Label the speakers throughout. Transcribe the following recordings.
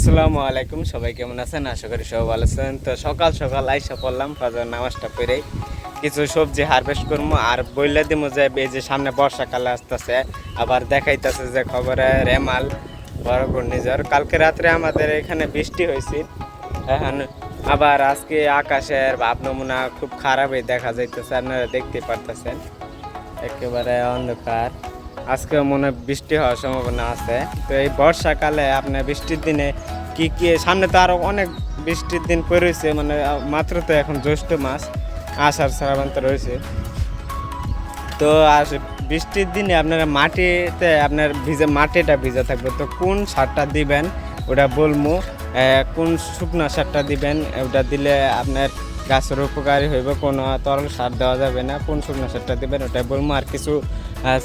Speaker 1: আসসালামু আলাইকুম, সবাই কেমন আছেন? আশা করি সবাই ভালো আছেন। তো সকাল সকাল আইসা পড়লাম ফজর নামাজটা পড়ে কিছু সবজি হারভেস্ট করবো আর বইলা দিমু যে এই যে সামনে বর্ষাকালে আসতেছে। আবার দেখাইতেছে যে খবরে রেমাল বড় ঘূর্ণিঝড়। কালকে রাত্রে আমাদের এখানে বৃষ্টি হয়েছে, এখন আবার আজকে আকাশের ভাব নমুনা খুব খারাপই দেখা যাইতেছে, আপনারা দেখতে পারতেছেন একেবারে অন্ধকার। আজকে মনে হয় বৃষ্টি হওয়ার সম্ভাবনা আছে। তো এই বর্ষাকালে আপনার বৃষ্টির দিনে কি কি সামনে তো আরো অনেক বৃষ্টির দিন পড়েছে, মানে মাত্র তো এখন জ্যৈষ্ঠ মাস, আষাঢ় শ্রাবণ তো রয়েছে। তো আর বৃষ্টির দিনে আপনারা মাটিতে আপনার মাটিটা ভিজা থাকবে। তো কোন সারটা দিবেন ওটা বলবো, কোন শুকনো সারটা দিবেন ওটা দিলে আপনার গাছের উপকারী হইব, কোনো তরল সার দেওয়া যাবে না। কোন শুকনো সারটা দিবেন ওটা বলবো। আর কিছু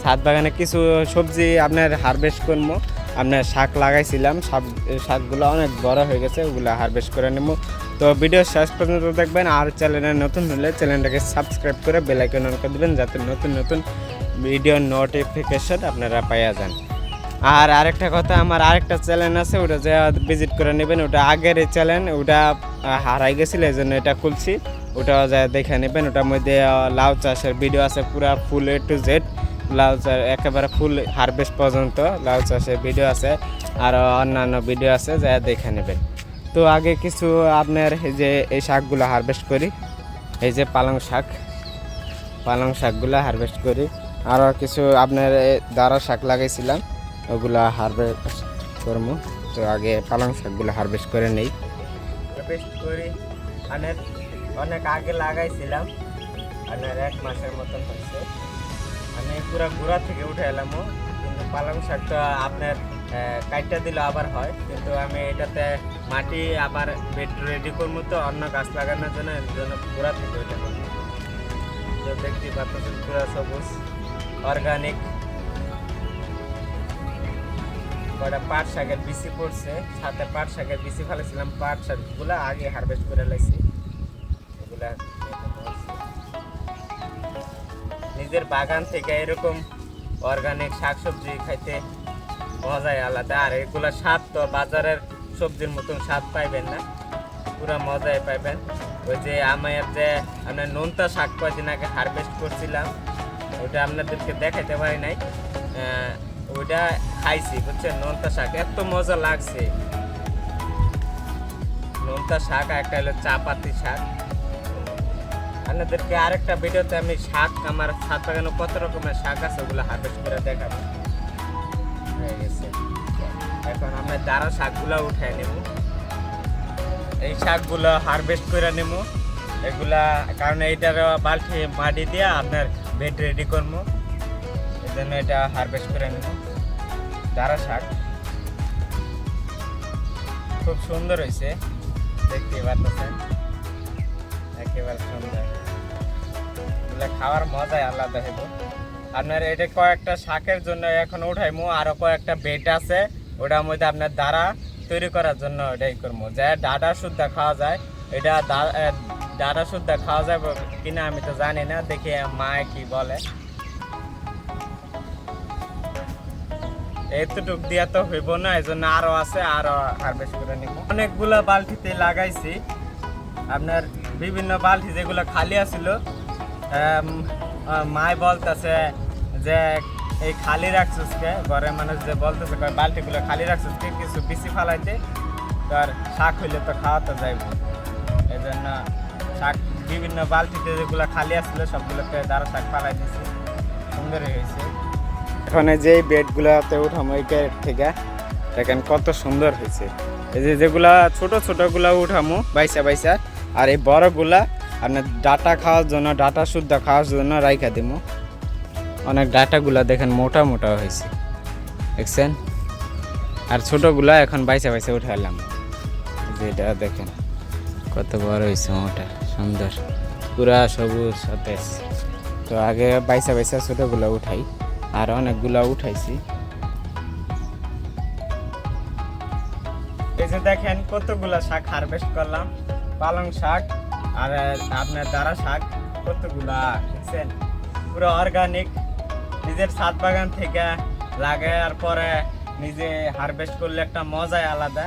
Speaker 1: ছাদ বাগানে কিছু সবজি আপনার হারভেস্ট করবো। আপনার শাক লাগাইছিলাম, শাকগুলো অনেক বড় হয়ে গেছে, ওগুলো হারভেস্ট করে নেবো। তো ভিডিও শেষ পর্যন্ত দেখবেন। আর চ্যানেলে নতুন হলে চ্যানেলটাকে সাবস্ক্রাইব করে বেল আইকন অন করে দেবেন, যাতে নতুন নতুন ভিডিও নোটিফিকেশন আপনারা পাইয়া যান। আর আরেকটা কথা, আমার আরেকটা চ্যানেল আছে, ওটা যে ভিজিট করে নেবেন। ওটা আগের এই চ্যানেল, ওটা হারাই গেছিলো, এই জন্য এটা খুলছি, ওটাও যা দেখে নেবেন। ওটার মধ্যে লাউ চাষের ভিডিও আছে, পুরা ফুল A to Z লাউ চাষ, একেবারে ফুল হারভেস্ট পর্যন্ত লাউ চাষের ভিডিও আছে, আর অন্যান্য ভিডিও আছে, যা দেখে নেবেন। তো আগে কিছু আপনার এই যে এই শাকগুলো হারভেস্ট করি, এই যে পালং শাকগুলো হারভেস্ট করি। আরও কিছু আপনার দাঁড়া শাক লাগাইছিলাম, ওগুলা হারভেস্ট করবো। তো আগে পালং শাকগুলো হারভেস্ট করে নেই। হারভেস্ট করি অনেক আগে লাগাইছিলাম, আপনার 1 মাসের মতন হয়েছে। আমি পুরা গোড়া থেকে উঠে এলাম, কিন্তু পালং শাকটা আপনার কাইটটা দিলে আবার হয়, কিন্তু আমি এটাতে মাটি আবার বেড রেডি করবো, তো অন্য গাছ লাগানোর জন্য এর জন্য গোড়া থেকে উঠে করবো। তো দেখতে পাচ্ছেন পুরা সবুজ অর্গানিক। কটা পাট শাকের বিচি পড়ছে, সাথে পাট শাকের বিচি ফেলেছিলাম, পাট শাকগুলো আগে হারভেস্ট করে লাইছি। এগুলা নিজের বাগান থেকে এরকম অর্গানিক শাকসবজি খাইতে মজাই আলাদা। আর এগুলা স্বাদ তো বাজারের সবজির মতন স্বাদ পাইবেন না, পুরা মজাই পাইবেন। ওই যে আমার যে আপনার নোনতা শাক কয়েকদিন আগে হারভেস্ট করছিলাম, ওইটা আপনাদেরকে দেখাইতে পারি নাই, ওইটা খাইছি বুঝছেন। নোনতা শাক এত মজা লাগছে, নোনতা শাক। একটা হলো চাপাতি শাক। আপনাদেরকে আরেকটা ভিডিওতে আমি শাক, আমার ছাদ বাগানে কত রকমের শাক আছে ওগুলো হারভেস্ট করে দেখাবো। হয়ে গেছে, এখন আমরা দাঁড়া শাকগুলো উঠাই নেব। এই শাকগুলো হারভেস্ট করে নেব এগুলা, কারণ এইটার বালতি মাটি দিয়ে আপনার বেড রেডি করবো, এই জন্য এটা হারভেস্ট করে নেব। দাঁড়া শাক খুব সুন্দর হয়েছে, দেখতে পাচ্ছেন, একেবারে সুন্দর। এগুলা খাওয়ার মজাই আলাদা হইব। আপনার এটা কয়েকটা শাকের জন্য এখন উঠাইমু, আরো কয়েকটা বেড আছে, ওটার মধ্যে আপনার দাঁড়া তৈরি করার জন্য এটাই করবো, যে ডাটা শুদ্ধা খাওয়া যায়। এটা ডাটা শুদ্ধা খাওয়া যায় কিনা আমি তো জানি না, দেখি মা কি বলে। এতটুক দিয়া তো হইব না, এই জন্য আরো আছে, আরো হারভেস্ট করে নিব। অনেকগুলা বালতিতে লাগাইছি, আপনার বিভিন্ন বালতি যেগুলো খালি আছিল, মাই বলতেছে যে এই খালি রাখছিস কে, ঘরের মানুষ যে বলতেছে বালতিগুলো খালি রাখছিস কে, কিছু বিচি ফালাইতে, আর শাক হইলে তো খাওয়া তো যাইব। এই জন্য শাক বিভিন্ন বালতিতে যেগুলো খালি আসছিল সবগুলোকে দাঁড়া শাক ফালাই দিয়েছে, সুন্দরই হয়েছে। এখন যে বেডগুলোতে উঠাম ওই ক্যারেট থেকে, দেখেন কত সুন্দর হয়েছে। এই যে যেগুলা ছোট ছোটগুলা উঠামো বাইসা, আর এই বড়গুলা আপনার ডাটা খাওয়ার জন্য, ডাটা শুদ্ধ খাওয়ার জন্য রাইখা দিব। অনেক ডাটাগুলা দেখেন মোটা মোটা হয়েছে, দেখছেন। আর ছোটগুলা এখন বাইসা উঠাইলাম, যেটা দেখেন কত বড় হয়েছে, মোটা সুন্দর, পুরা সবুজ সতেজ। তো আগে বাইসা ছোটগুলা উঠাই, আর অনেকগুলা উঠাইছি। এই যে দেখেন কতগুলা শাক হারভেস্ট করলাম, পালং শাক আর আপনার দাঁড়া শাক, কতগুলা দেখছেন, পুরো অর্গানিক, নিজের ছাদ বাগান থেকে লাগার পরে নিজে হারভেস্ট করলে একটা মজাই আলাদা।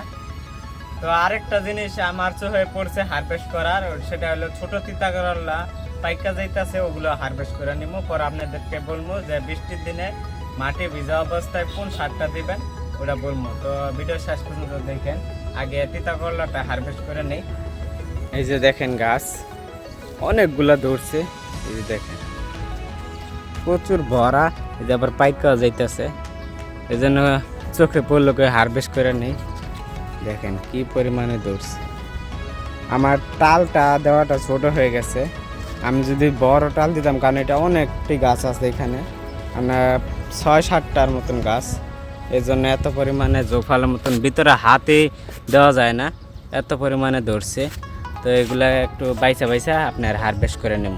Speaker 1: তো আরেকটা জিনিস আমার চোখে পড়ছে হারভেস্ট করার, সেটা হলো ছোট তিতা করলা পাইকা যাইতেছে, ওগুলো হারভেস্ট করে নিবো। পর আপনাদেরকে বলবো যে বৃষ্টির দিনে মাটি ভিজা অবস্থায় কোন সারটা দিবেন ওটা বলবো। তো ভিডিও শেষ পর্যন্ত দেখেন, আগে তিতা করলাটা হারভেস্ট করে নেই। এই যে দেখেন গাছ অনেকগুলা ধরছে, এই যে দেখেন প্রচুর ভরা, এই যে আবার পাইকা যাইতেছে, এই জন্য চোখে পড়লো করে হারভেস্ট করে নেই। দেখেন কি পরিমাণে ধরছে। আমার টালটা দেওয়াটা ছোট হয়ে গেছে, আমি যদি বড় টাল দিতাম, কারণ এটা অনেকটি গাছ আছে এখানে, আপনার 6-7টার মতন গাছ, এই জন্য এত পরিমাণে জোফালের মতন ভিতরে হাতে দেওয়া যায় না, এত পরিমাণে ধরছে। তো এগুলা একটু বাইসা বাইসা আপনার হারভেস্ট করে নেব।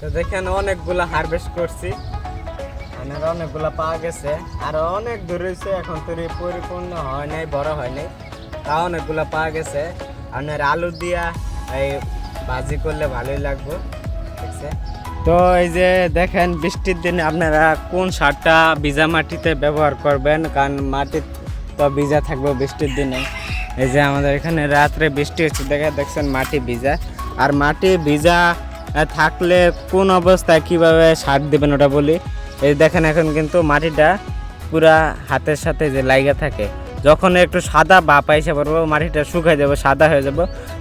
Speaker 1: তো দেখেন অনেকগুলা হারভেস্ট করছি, অনেকগুলা পাওয়া গেছে, আর অনেক দূর হয়েছে, এখন তৈরি পরিপূর্ণ হয় নাই, বড় হয় নাই, তা অনেকগুলা পাওয়া গেছে। আপনার আলু দিয়া এই ভাজি করলে ভালোই লাগবে, দেখছে। তো এই যে দেখেন বৃষ্টির দিনে আপনারা কোন সারটা ভিজা মাটিতে ব্যবহার করবেন, কারণ মাটি তো ভিজা থাকবে বৃষ্টির দিনে। এই যে আমাদের এখানে রাত্রে বৃষ্টি হচ্ছে, দেখছেন মাটি ভিজা, আর মাটি ভিজা থাকলে কোন অবস্থায় কিভাবে সার দেবেন ওটা বলি। এই দেখেন এখন কিন্তু মাটিটা পুরা হাতের সাথে যে লাইগা থাকে, যখন একটু সাদা বাপ এসে পড়বো, মাটিটা শুকাই যাবে, সাদা হয়ে যাব,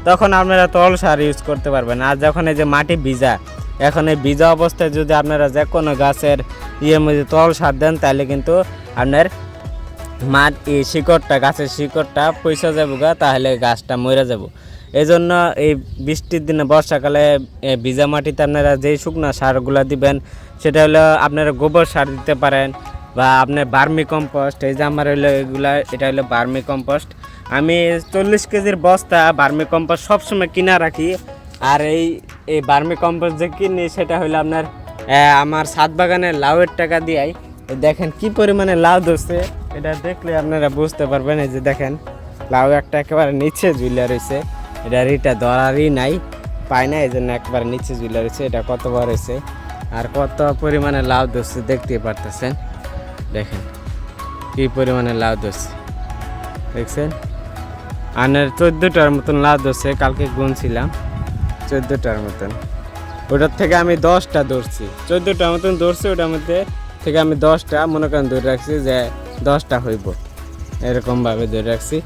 Speaker 1: তখন আপনারা তরল সার ইউজ করতে পারবেন। আর যখন এই যে মাটি ভিজা, এখন এই ভিজা অবস্থায় যদি আপনারা যে কোনো গাছের মধ্যে তরল সার দেন, তাহলে কিন্তু আপনার শিকড়টা, গাছের শিকড়টা পয়সা যাবো গা, তাহলে গাছটা মরে যাব। এই জন্য এই বৃষ্টির দিনে বর্ষাকালে ভিজা মাটিতে আপনারা যেই শুকনো সারগুলো দিবেন, সেটা হলো আপনারা গোবর সার দিতে পারেন, বা আপনার বার্মি কম্পোস্ট। এই যে আমার হলো এগুলা, এটা হলো বার্মি কম্পোস্ট। আমি 40 কেজির বস্তা বার্মি কম্পোস্ট সবসময় কিনা রাখি। আর এই বার্মি কম্পোস্ট যে কিনি, সেটা হলো আপনার আমার ছাদ বাগানের লাউয়ের টাকা দিয়াই। দেখেন কি পরিমাণে লাউ ধরছে, এটা দেখলে আপনারা বুঝতে পারবেন। এই যে দেখেন লাউ একটা একেবারে নিচে ঝুলে রয়েছে, এটা ধরারই নাই, পায় না, এই জন্য একবার নিচে ঝুলে রয়েছে। এটা কত বড় হয়েছে আর কত পরিমাণে লাউ ধরছে দেখতে পারতেছেন। দেখেন কি পরিমাণে লাউ ধরছে, দেখছেন। আনের 14টার মতন লাউ ধরছে, কালকে গুনছিলাম 14টার মতন। ওটার থেকে আমি 10টা ধরছি, 14টার মতন ধরছি, ওটার মধ্যে থেকে আমি 10টা মনে করেন ধরে রাখছি, যে 10টা হইব, এরকমভাবে ধরে রাখছি।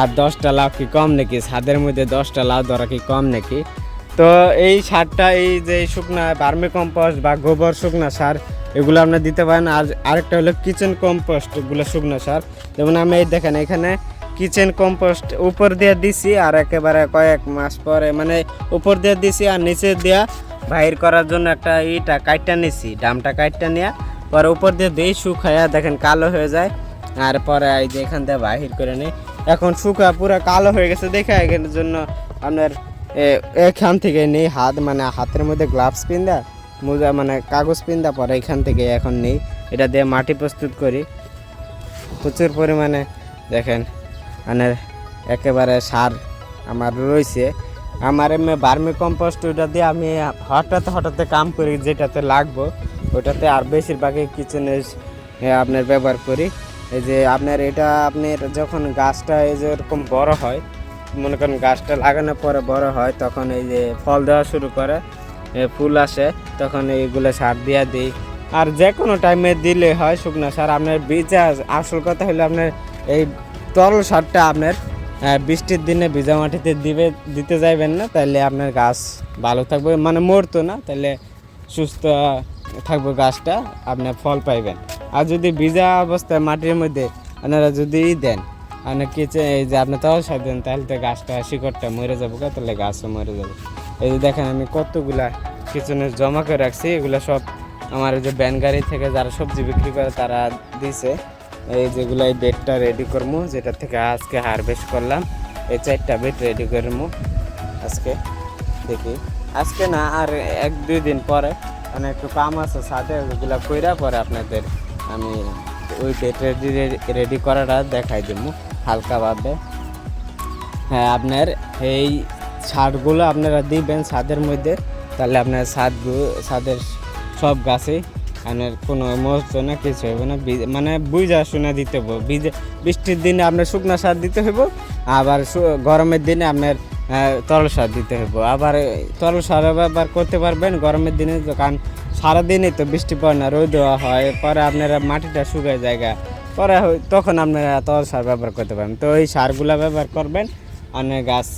Speaker 1: আর 10টা লাউ কি কম নাকি? ছাদের মধ্যে 10টা লাউ ধরা কি কম নাকি? তো এই সারটা, এই যে শুকনা ভার্মি কম্পোস্ট বা গোবর শুকনা সার, এগুলো আপনার দিতে পারেন। আর আরেকটা হলো কিচেন কম্পোস্ট, এগুলো শুকনা সার। যেমন আমি এই দেখেন এখানে কিচেন কম্পোস্ট উপর দিয়ে দিছি, আর একেবারে কয়েক মাস পরে মানে উপর দিয়ে দিছি, আর নিচে দিয়া বাহির করার জন্য একটা ইটা কাইটটা নিছি, ডামটা কাইটটা নিয়ে পরে উপর দিয়ে দিই, শুকাইয়া দেখেন কালো হয়ে যায়। আর পরে এই যে এখান থেকে বাহির করে নিই, এখন শুকা পুরো কালো হয়ে গেছে, দেখা এর জন্য আপনার এখান থেকে নেই হাত, মানে হাতের মধ্যে গ্লাভস পিন্দা, মোজা মানে কাগজ পিন্দা, পরে এখান থেকে এখন নেই, এটা দিয়ে মাটি প্রস্তুত করি প্রচুর পরিমাণে। দেখেন মানে একেবারে সার আমার রয়েছে। আমার এমনি ভার্মি কম্পোস্ট, ওইটা দিয়ে আমি হঠাৎ কাম করি, যেটাতে লাগবো ওইটাতে, আর বেশিরভাগই কিচেনে আপনার ব্যবহার করি। এই যে আপনার এটা আপনার যখন গাছটা এই যে এরকম বড় হয়, মনে করেন গাছটা লাগানোর পরে বড় হয়, তখন এই যে ফল দেওয়া শুরু করে, ফুল আসে, তখন এইগুলো সার দিয়া দিই। আর যে কোনো টাইমে দিলে হয় শুকনো সার। আপনার বীজা আসল কথা হলো আপনার এই তরল সারটা আপনার বৃষ্টির দিনে ভিজা মাটিতে দিতে যাইবেন না, তাহলে আপনার গাছ ভালো থাকবে, মানে মরতো না, তাহলে সুস্থ থাকবে গাছটা, আপনার ফল পাইবেন। আর যদি ভিজা অবস্থায় মাটির মধ্যে আপনারা যদি দেন, আপনার কিচেন এই যে আপনি তরল সার দেন, তাহলে তো গাছটা শিকড়টা মরে যাবো, তাহলে গাছও মরে যাবে। এই যে দেখেন আমি কতগুলা কিচেনে জমা করে রাখছি, এগুলো সব আমার যে ব্যান গাড়ি থেকে যারা সবজি বিক্রি করে তারা দিছে। এই যেগুলো এই বেডটা রেডি করবো, যেটা থেকে আজকে হারভেস্ট করলাম, এই 4টা বেড রেডি করবো আজকে। দেখি আজকে না, আর 1-2 দিন পরে, মানে একটু কাম আছে সাথে, ওগুলো কইরা পরে আপনাদের আমি ওই বেড রেডি করাটা দেখাই দেবো হালকাভাবে। হ্যাঁ, আপনার এই ছাদগুলো আপনারা দিবেন ছাদের মধ্যে, তাহলে আপনার ছাদের সব গাছে আপনার কোনো মরছে না, কিছু হবে না। মানে বুঝা শুনে দিতে হবে। বৃষ্টির দিনে আপনার শুকনো সার দিতে হইব, আবার গরমের দিনে আপনার তরল সার দিতে হইব। আবার তরল সার ব্যবহার করতে পারবেন গরমের দিনে, কারণ সারাদিনই তো বৃষ্টি পড়ে না, রোদ দেওয়া হয়, পরে আপনারা মাটিটা শুকায় জায়গা, পরে তখন আপনারা তরল সার ব্যবহার করতে পারেন। তো এই সারগুলা ব্যবহার করবেন, আপনার গাছ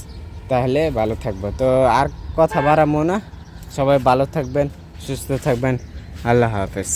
Speaker 1: তাহলে ভালো থাকবে। তো আর কথা বাড়াবো না, সবাই ভালো থাকবেন, সুস্থ থাকবেন। আল্লাহ হাফেজ।